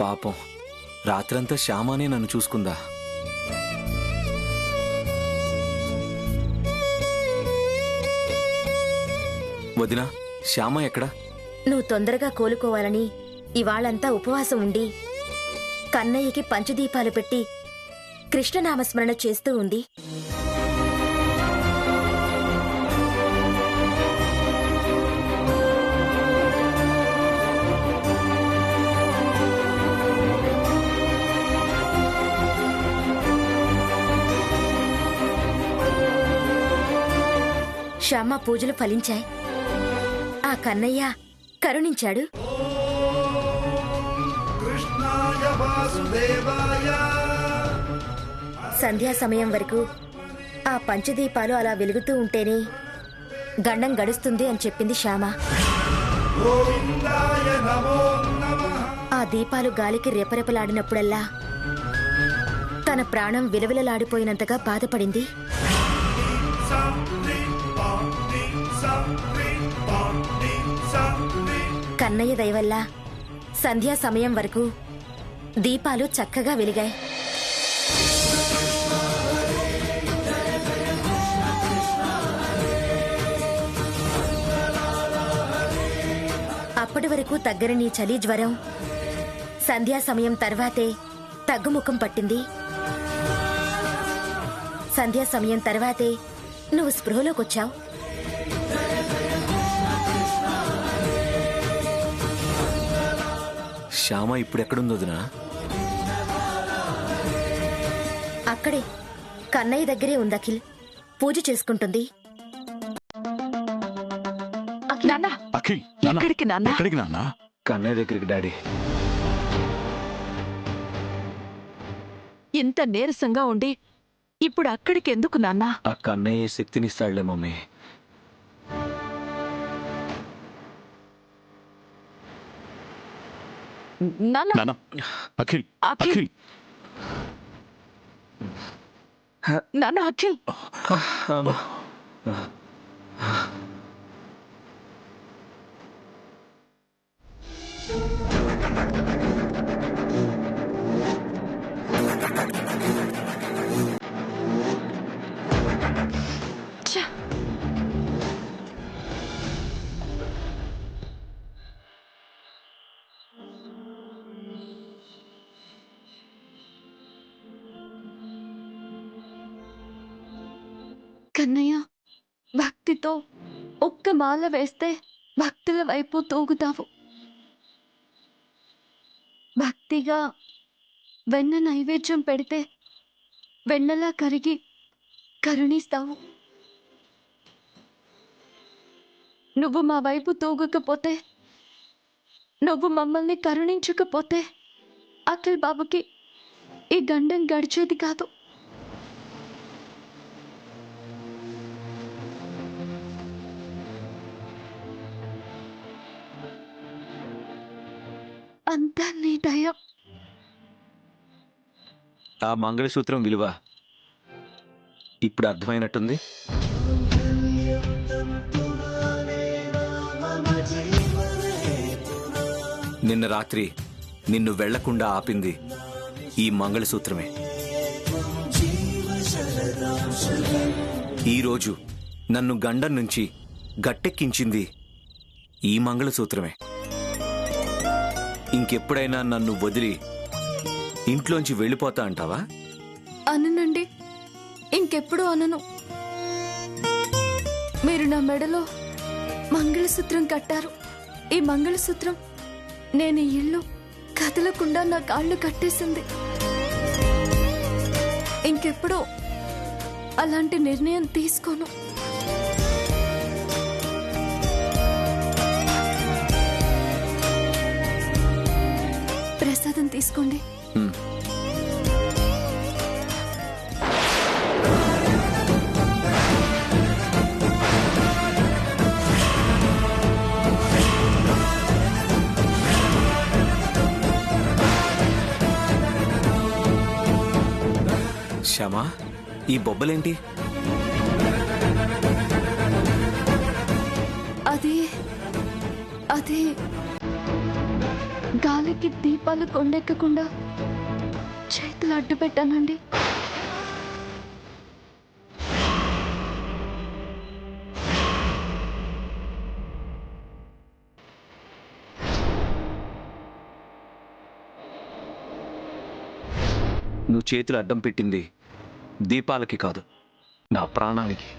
పాపం రాత్రంతా శ్యామానే నన్ను చూసుకుందా. వదినా, శ్యామ ఎక్కడా? నువ్వు తొందరగా కోలుకోవాలని ఇవాళంతా ఉపవాసం ఉండి కన్నయ్యకి పంచదీపాలు పెట్టి కృష్ణనామస్మరణ చేస్తూ ఉంది. శ్యామ పూజలు ఫలించాయి. ఆ కన్నయ్య కరుణించాడు. సంధ్యా సమయం వరకు ఆ పంచదీపాలు అలా వెలుగుతూ ఉంటేనే గండం గడుస్తుంది అని చెప్పింది శ్యామ. ఆ దీపాలు గాలికి రెపరెపలాడినప్పుడల్లా తన ప్రాణం విలవిలలాడిపోయినంతగా బాధపడింది. కన్నయ్య దయవల్ల సంధ్యా సమయం వరకు దీపాలు చక్కగా వెలిగాయి. అప్పటి వరకు తగ్గరని చలి జ్వరం సంధ్యా సమయం తర్వాతే తగ్గుముఖం పట్టింది. సంధ్యా సమయం తర్వాతే నువ్వు స్పృహలోకొచ్చావు. శ్యామ ఇప్పుడెక్కడుందో వదినా? అక్కడే కన్నయ్య దగ్గరే ఉంది. అఖిల్ పూజ చేసుకుంటుంది. కన్నయ్య దగ్గరికి డాడీ. ఇంత నీరసంగా ఉండి ఇప్పుడు అక్కడికి ఎందుకు నాన్నా? ఆ కన్నయ్య శక్తినిస్తాడులే మమ్మీ. నాన్న, అఖిల్ అఖిల్ నాన్న, అఖిల్ కన్నయ్య, భక్తితో ఒక్క మాల వేస్తే భక్తుల వైపు తూగుతావు. భక్తిగా వెన్న నైవేద్యం పెడితే వెన్నలా కరిగి కరుణిస్తావు. నువ్వు మా వైపు తూగకపోతే, నువ్వు మమ్మల్ని కరుణించకపోతే అఖిల్ బాబుకి ఈ గండం గడిచేది కాదు. అంతా నీ దయ. ఆ మంగళసూత్రం విలువ ఇప్పుడు అర్థమైనట్టుంది. నిన్న రాత్రి నిన్ను వెళ్లకుండా ఆపింది ఈ మంగళసూత్రమే. ఈరోజు నన్ను గండం నుంచి గట్టెక్కించింది ఈ మంగళసూత్రమే. ఇంకెప్పుడైనా నన్ను వదిలి ఇంట్లోంచి వెళ్ళిపోతా అంటావా? అననండి, ఇంకెప్పుడు అనను. మీరు నా మెడలో మంగళసూత్రం కట్టారు. ఈ మంగళసూత్రం నేను ఈ ఇల్లు కదలకుండా నా కాళ్ళు కట్టేసింది. ఇంకెప్పుడు అలాంటి నిర్ణయం తీసుకోను. ప్రసాదం తీసుకోండి. శ్యామా, ఈ బొబ్బలేంటి? అది గాలికి ఇంట్లోకి దీపాలు కొండెక్కకుండా చేతులు అడ్డు పెట్టానండి. నువ్వు చేతులు అడ్డం పెట్టింది దీపాలకి కాదు, నా ప్రాణానికి.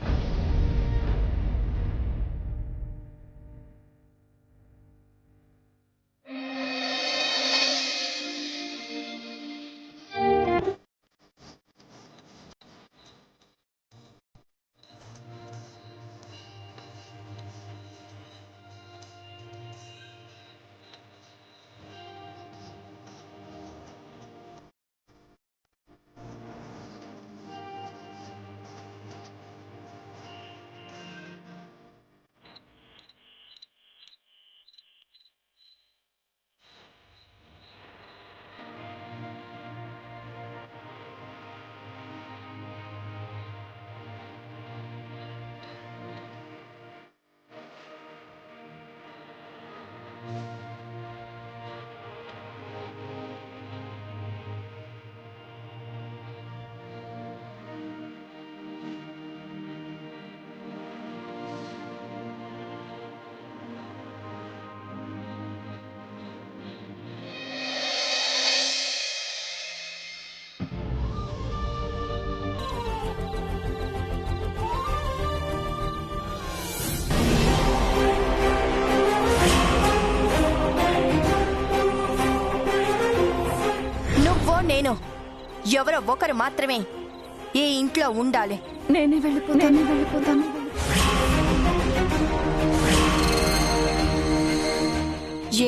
నేను ఎవరో ఒకరు మాత్రమే ఈ ఇంట్లో ఉండాలి. నేనే వెళ్ళిపోతాను.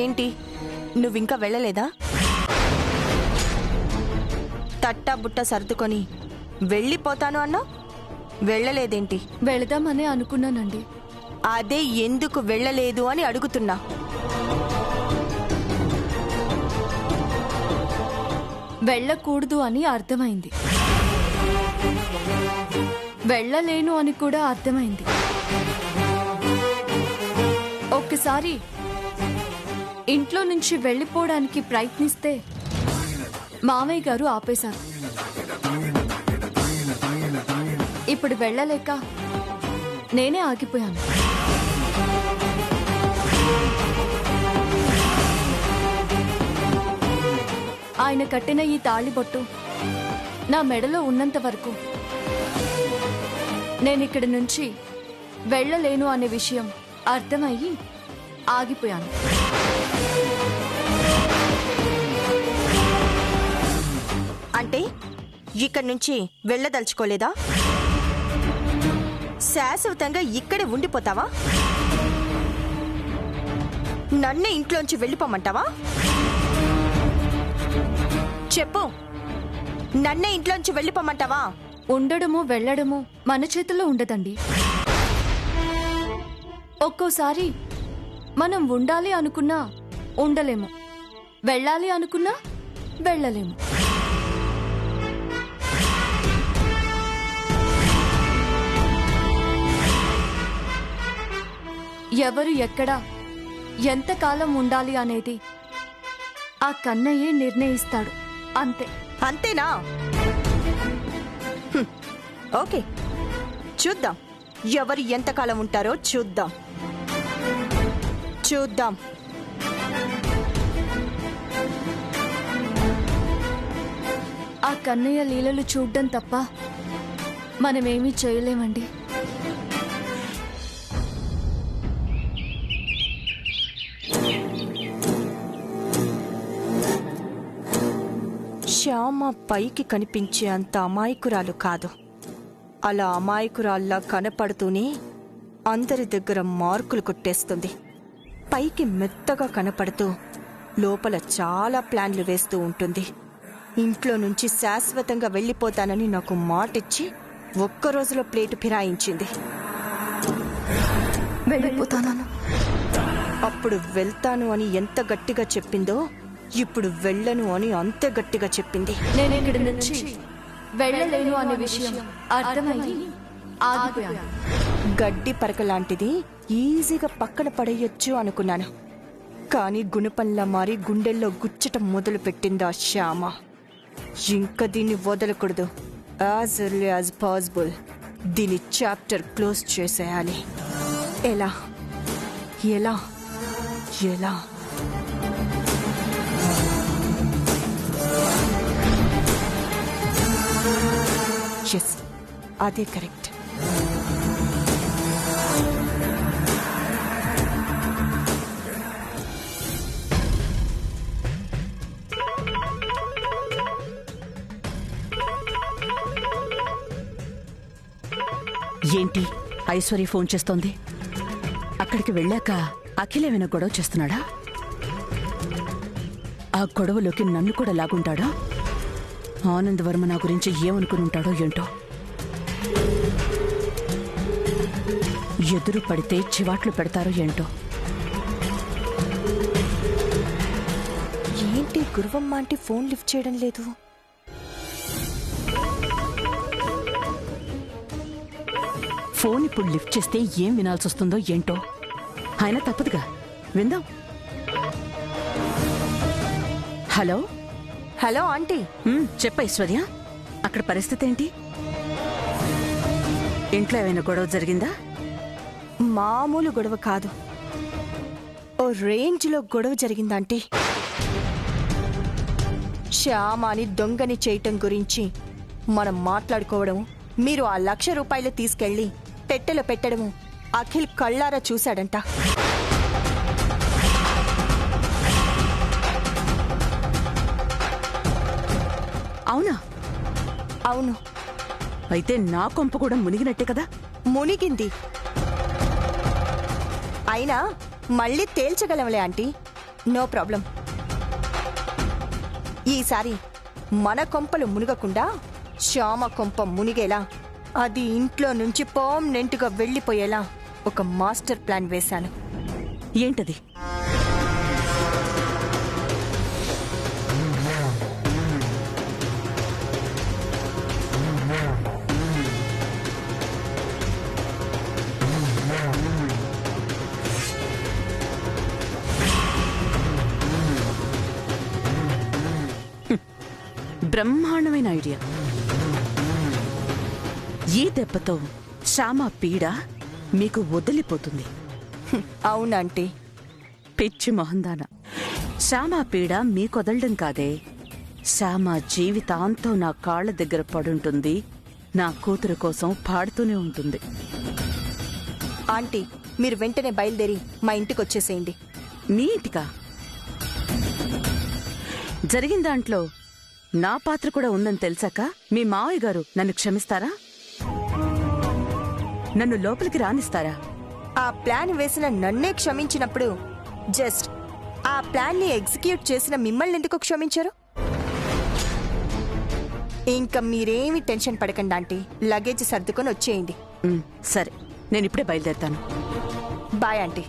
ఏంటి, నువ్వింకా వెళ్ళలేదా? తట్టా బుట్ట సర్దుకొని వెళ్ళిపోతాను అన్నా, వెళ్ళలేదేంటి? వెళదామనే అనుకున్నానండి. అదే ఎందుకు వెళ్ళలేదు అని అడుగుతున్నా. వెళ్ళకూడదు అని అర్థమైంది, వెళ్ళలేను అని కూడా అర్థమైంది. ఒక్కసారి ఇంట్లో నుంచి వెళ్ళిపోవడానికి ప్రయత్నిస్తే మామయ్య గారు ఆపేశారు. ఇప్పుడు వెళ్ళలేక నేనే ఆగిపోయాను. ఆయన కట్టిన ఈ తాళిబొట్టు నా మెడలో ఉన్నంత వరకు నేనిక్కడి నుంచి వెళ్ళలేను అనే విషయం అర్థమయ్యి ఆగిపోయాను. అంటే ఇక్కడి నుంచి వెళ్ళదలుచుకోలేదా? శాశ్వతంగా ఇక్కడే ఉండిపోతావా? నన్నే ఇంట్లోంచి వెళ్ళిపోమంటావా? చెప్పు, నన్నే ఇంట్లోంచి వెళ్ళిపోమంటావా? ఉండడము వెళ్ళడము మన చేతుల్లో ఉండదండి. ఒక్కోసారి మనం ఉండాలి అనుకున్నా ఉండలేము, వెళ్ళాలి అనుకున్నా వెళ్ళలేము. ఎవరు ఎక్కడ ఎంతకాలం ఉండాలి అనేది ఆ కన్నయ్యే నిర్ణయిస్తాడు. అంతే. అంతేనా? ఓకే, చూద్దాం ఎవరు ఎంతకాలం ఉంటారో చూద్దాం. ఆ కన్నయ్య లీలలు చూడ్డం తప్ప మనమేమీ చేయలేమండి. శ్యామ పైకి కనిపించే అంత అమాయకురాలు కాదు. అలా అమాయకురాల్లా కనపడుతూనే అందరి దగ్గర మార్కులు కొట్టేస్తుంది. పైకి మెత్తగా కనపడుతూ లోపల చాలా ప్లాన్లు వేస్తూ ఉంటుంది. ఇంట్లో నుంచి శాశ్వతంగా వెళ్ళిపోతానని నాకు మాటిచ్చి ఒక్కరోజులో ప్లేటు ఫిరాయించింది. వెళ్ళిపోతాను. అప్పుడు వెళ్తాను అని ఎంత గట్టిగా చెప్పిందో ఇప్పుడు వెళ్ళను అని అంతే గట్టిగా చెప్పింది. నేను ఇక్కడి నుంచి వెళ్ళలేను అనే విషయం అర్థమయ్యి ఆగిపోయాను. గడ్డి పరక లాంటిది ఈజీగా పక్కన పడేయొచ్చు అనుకున్నాను. కానీ గుణపంలా మారి గుండెల్లో గుచ్చటం మొదలు పెట్టింది ఆ శ్యామ. ఇంకా దీన్ని వదలకూడదు. యాజ్ ఎర్లీ యాజ్ పాసిబుల్ దీని చాప్టర్ క్లోజ్ చేసేయాలి. ఎలా ఎలా ఎలా ఎస్, అదే కరెక్ట్. ఏంటి ఐశ్వర్య ఫోన్ చేస్తోంది? అక్కడికి వెళ్ళాక అఖిలేమైనా గొడవ చేస్తున్నాడా? ఆ గొడవలోకి నన్ను కూడా లాగుంటాడా? ఆనందవర్మ నా గురించి ఏమనుకుని ఉంటాడో ఏంటో. ఎదురు పడితే చివాట్లు పెడతారో ఏంటో. ఏంటి గురువమ్మ అంటే ఫోన్ లిఫ్ట్ చేయడం లేదు? ఫోన్ ఇప్పుడు లిఫ్ట్ చేస్తే ఏం వినాల్సి వస్తుందో ఏంటో. ఆయన తప్పదుగా, విందాం. Hello hello aunty. చెప్ప ఐశ్వర్య, అక్కడ పరిస్థితి ఏంటి? ఇంట్లో ఏమైనా గొడవ జరిగిందా? మామూలు గొడవ కాదు, ఓ రేంజ్లో గొడవ జరిగిందంటే. శ్యామాని దొంగని చేయటం గురించి మనం మాట్లాడుకోవడం, మీరు ఆ 1,00,000 రూపాయలు తీసుకెళ్లి పెట్టెలో పెట్టడము అఖిల్ కళ్ళారా చూశాడంట. అవునా? అవును. అయితే నా కొంప కూడా మునిగినట్టే కదా? మునిగింది. అయినా మళ్ళీ తేల్చగలంలే ఆంటీ, నో ప్రాబ్లం. ఈసారి మన కొంపలు మునగకుండా శ్యామ కొంప మునిగేలా, అది ఇంట్లో నుంచి పర్మనెంట్గా వెళ్ళిపోయేలా ఒక మాస్టర్ ప్లాన్ వేశాను. ఏంటది? బ్రహ్మాండమైన ఐడియా. ఈ దెబ్బతో శ్యామ పీడ మీకు వదిలిపోతుంది. అవునంటీ. పిచ్చి మొహందాన, శ్యామ పీడ మీకొదలడం కాదే, శ్యామ జీవితాంతం నా కాళ్ల దగ్గర పడుంటుంది, నా కూతురు కోసం పాడుతూనే ఉంటుంది. ఆంటీ, మీరు వెంటనే బయలుదేరి మా ఇంటికి వచ్చేసేయండి. మీ ఇంటికా? జరిగిన దాంట్లో నా పాత్ర కూడా ఉందని తెలిసాక మీ మావయ్య గారు నన్ను క్షమిస్తారా? నన్ను లోపలికి రానిస్తారా? ఆ ప్లాన్ వేసిన నన్నే క్షమించినప్పుడు జస్ట్ ఆ ప్లాన్ ని ఎగ్జిక్యూట్ చేసిన మిమ్మల్ని ఎందుకు క్షమించారు? ఇంకా మీరేమి టెన్షన్ పడకండి ఆంటీ, లగేజ్ సర్దుకొని వచ్చేయండి. సరే, నేను ఇప్పుడే బయలుదేరుతాను. Bye aunty.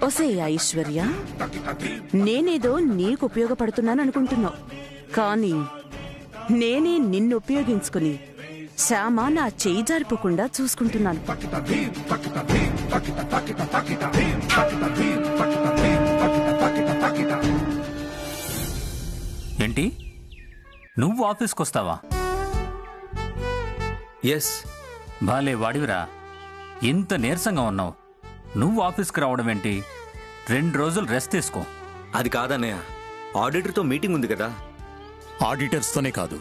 ఒసే ఐశ్వర్య, నేనేదో నీకు ఉపయోగపడుతున్నాను అనుకుంటున్నావు, కానీ నేనే నిన్ను ఉపయోగించుకుని శ్యామ నా చేయి జారిపోకుండా చూసుకుంటున్నాను. ఏంటి, నువ్వు ఆఫీస్కి వస్తావా? ఎస్. బాలే వాడివిరా, ఇంత నీరసంగా ఉన్నావు. నువ్వు ఆఫీస్కి రావడం ఏంటి? 2 రోజులు రెస్ట్ తీసుకో. అది కాదన్నయ్య, ఆడిటర్తో మీటింగ్ ఉంది కదా. ఆడిటర్స్తోనే కాదు,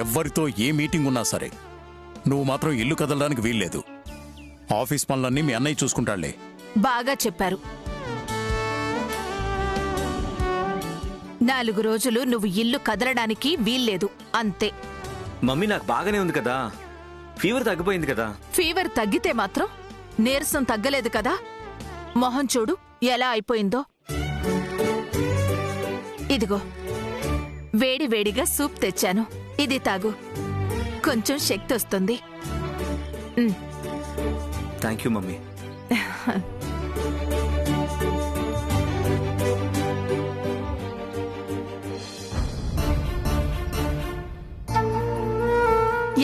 ఎవ్వరితో ఏ మీటింగ్ ఉన్నా సరే నువ్వు మాత్రం ఇల్లు కదలడానికి వీల్లేదు. ఆఫీస్ పనులన్నీ మీ అన్నయ్య చూసుకుంటాళ్లే. బాగా చెప్పారు. 4 రోజులు నువ్వు ఇల్లు కదలడానికి వీల్లేదు, అంతే. మమ్మీ, నాకు బాగానే ఉంది కదా, ఫీవర్ తగ్గిపోయింది కదా. ఫీవర్ తగ్గితే మాత్రం నీరసం తగ్గలేదు కదా. మొహం చూడు ఎలా అయిపోయిందో. ఇదిగో వేడి వేడిగా సూప్ తెచ్చాను, ఇది తాగు, కొంచెం శక్తి వస్తుంది. Thank you mummy.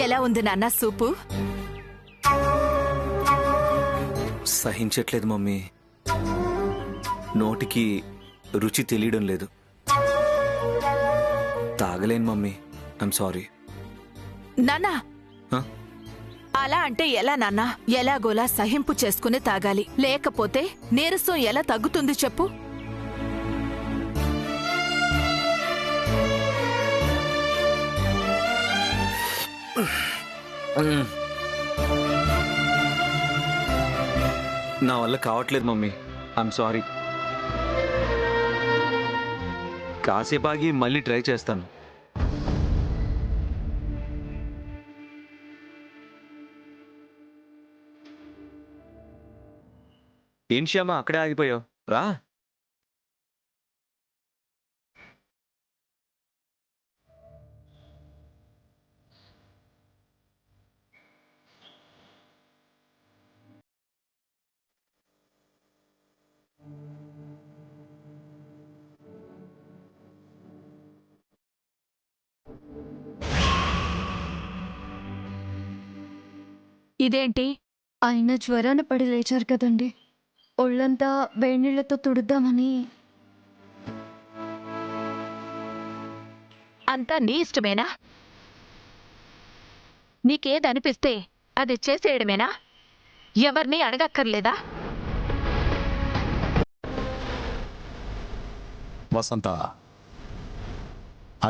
ఎలా ఉంది నాన్న సూపు? సహించట్లేదు మమ్మీ. నోటికి రుచి తెలియడం లేదు. తాగలేను మమ్మీ. I'm sorry. నాన్నా, అలా అంటే ఎలా నాన్నా? ఎలాగోలా సహింపు చేసుకుని తాగాలి, లేకపోతే నీరసం ఎలా తగ్గుతుంది చెప్పు? నా వల్ల కావట్లేదు మమ్మీ. I'm sorry. కాసేపు ఆగి మళ్ళీ ట్రై చేస్తాను. ఏం శ్యామ అక్కడే ఆగిపోయావు? రా. ఇదేంటి? ఆయన జ్వరాన పడి లేచారు కదండి, ఒళ్ళంతా వేడినీళ్లతో తుడుద్దామని. అంతా నీ ఇష్టమేనా? నీకేదనిపిస్తే అది చేసేయడమేనా? ఎవరిని అడగక్కర్లేదా? వసంత,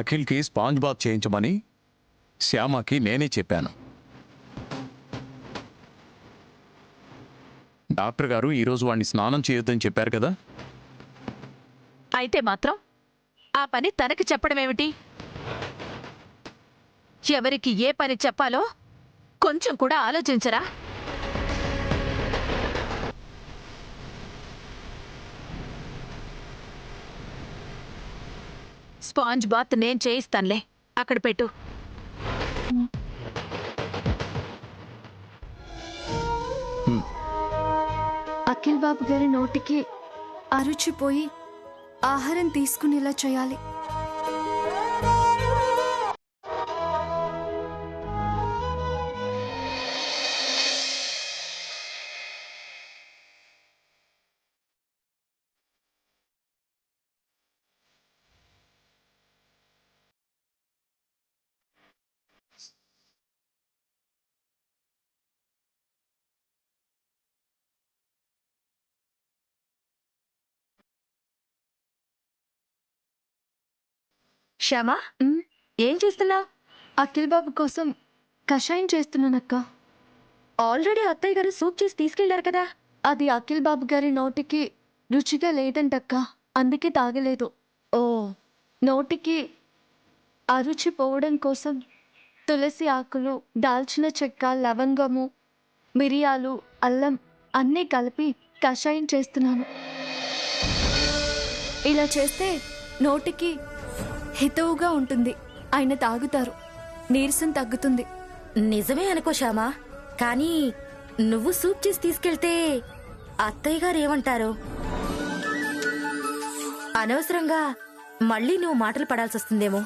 అఖిల్కి స్పాంజ్ బాత్ చేయించమని శ్యామకి నేనే చెప్పాను. డాక్టర్ గారు ఈరోజు వాడిని స్నానం చేయొద్దని చెప్పారు కదా. అయితే మాత్రం ఆ పని తనకి చెప్పడమేమిటి? ఎవరికి ఏ పని చెప్పాలో కొంచెం కూడా ఆలోచించరా? స్పాంజ్ బాత్ నేను చేయిస్తానులే, అక్కడ పెట్టు. అఖిల్ బాబు గారి నోటికి అరుచిపోయి ఆహారం తీసుకునేలా చేయాలి. శ్యామా, ఏం చేస్తున్నావు? అఖిల్ బాబు కోసం కషాయం చేస్తున్నానక్క. ఆల్రెడీ అత్తయ్య గారు సూప్ చేసి తీసుకెళ్లారు కదా. అది అఖిల్ బాబు గారి నోటికి రుచిగా లేదంటక్క, అందుకే తాగలేదు. ఓ, నోటికి అరుచి పోవడం కోసం తులసి ఆకులు, దాల్చిన చెక్క, లవంగము, మిరియాలు, అల్లం అన్నీ కలిపి కషాయం చేస్తున్నాను. ఇలా చేస్తే నోటికి హితవుగా ఉంటుంది. ఆయన తాగుతారు, నీరసం తగ్గుతుంది. నిజమే అనుకో శ్యామా, కానీ నువ్వు సూప్ చేసి తీసుకెళ్తే అత్తయ్య గారు ఏమంటారు? అనవసరంగా మళ్ళీ నువ్వు మాటలు పడాల్సి వస్తుందేమో.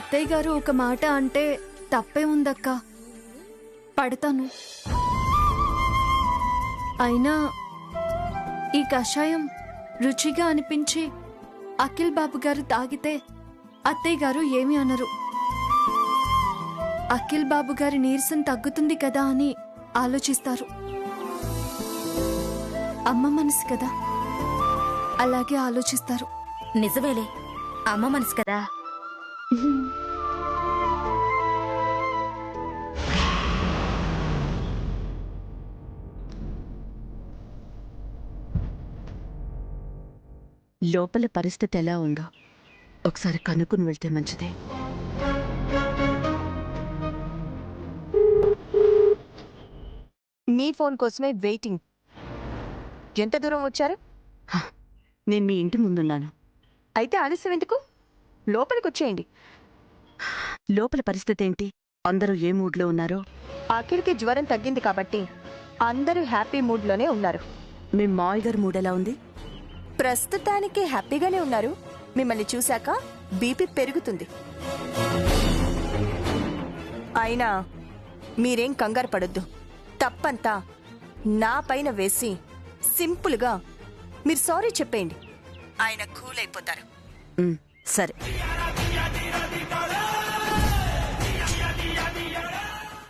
అత్తయ్య గారు ఒక మాట అంటే తప్పే ఉందక్క, పడతాను. అయినా ఈ కషాయం రుచిగా అనిపించి అఖిల్ బాబు గారు తాగితే అత్తయ్య గారు ఏమీ అనరు. అఖిల్ బాబు గారి నీరసం తగ్గుతుంది కదా అని ఆలోచిస్తారు. అమ్మ మనసు కదా, అలాగే ఆలోచిస్తారు. నిజమేలే, అమ్మ మనసు కదా. లోపల పరిస్థితి ఎలా ఉందో ఒకసారి కనుక్కుని వెళ్తే మంచిదే. మీ ఫోన్ కోసమే వెయిటింగ్. ఎంత దూరం వచ్చారు? నేను మీ ఇంటి ముందున్నాను. అయితే ఆలస్యం ఎందుకు? లోపలికి వచ్చేయండి. లోపల పరిస్థితి ఏంటి? అందరూ ఏ మూడ్లో ఉన్నారో? అఖిల్కి జ్వరం తగ్గింది కాబట్టి అందరూ హ్యాపీ మూడ్లోనే ఉన్నారు. మీ మాయ్ గారి మూడ్ ఎలా ఉంది? ప్రస్తుతానికి హ్యాపీగానే ఉన్నారు. మిమ్మల్ని చూశాక బీపీ పెరుగుతుంది. అయినా మీరేం కంగారు పడొద్దు. తప్పంతా నా పైన వేసి సింపుల్గా మీరు సారీ చెప్పేయండి. ఆయన కూల్ అయిపోతారు. సరే